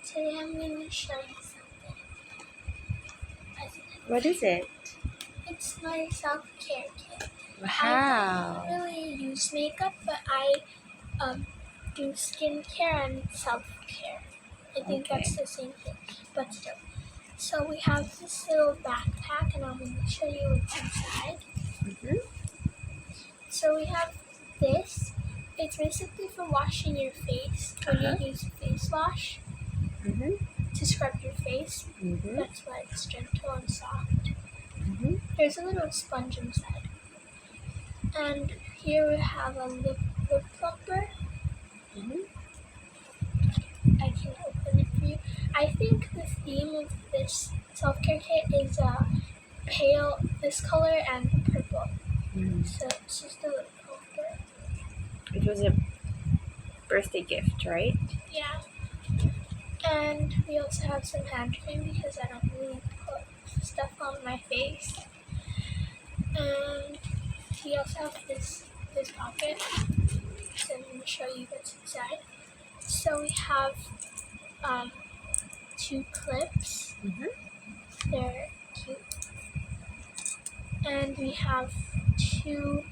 today I'm going to show you something. What is it? It's my self-care kit. Wow. I don't really use makeup, but I do skincare and self-care. I think that's the same thing, but still. So we have this little backpack, and I'm going to show you what's inside. So we have this. It's basically for washing your face when you use face wash to scrub your face. That's why it's gentle and soft. There's a little sponge inside. And here we have a lip plumper. I can open it for you. I think the theme of this self-care kit is pale, this color, and purple. So it's just a lip plumper. It was a birthday gift, right? Yeah. And we also have some hand cream because I don't really put stuff on my face. And we also have this pocket. So I'm going to show you what's inside. So we have 2 clips. They're cute. And we have 2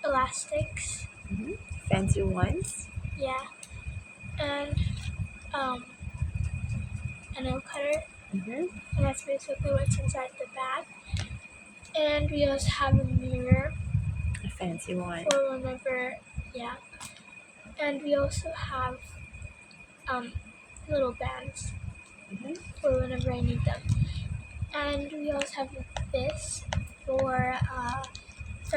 elastics. Fancy ones. Yeah. And a nail cutter. And that's basically what's inside the bag. And we also have a mirror. A fancy one. For whenever, yeah. And we also have little bands for whenever I need them. And we also have this for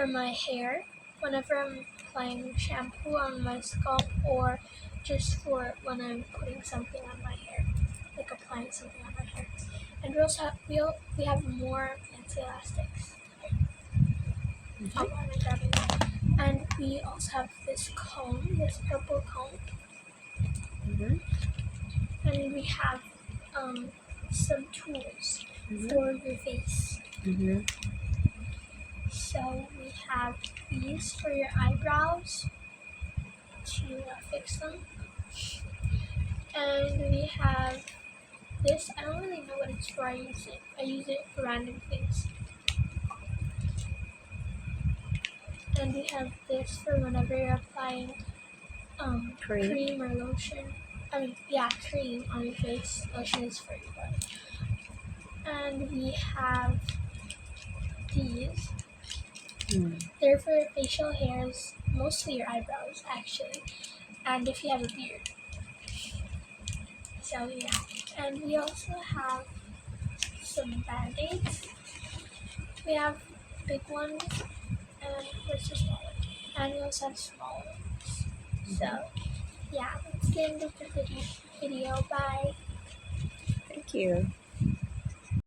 my hair, whenever I'm applying shampoo on my scalp, or just for when I'm putting something on my hair, like applying something on my hair. And we also have, we have more fancy elastics. And we also have this comb, this purple comb. And we have some tools for your face. So we have these for your eyebrows to fix them. And we have this. I don't really know what it's for. I use it for random things. And we have this for whenever you're applying cream or lotion. Cream on your face. Lotion is for your body. And we have these. They're for facial hairs, mostly your eyebrows, actually. And if you have a beard. So, yeah. And we also have some Band-Aids. We have big ones, and there's a small one. And we also have small ones. So, yeah, that's the end of the video. Bye. Thank you.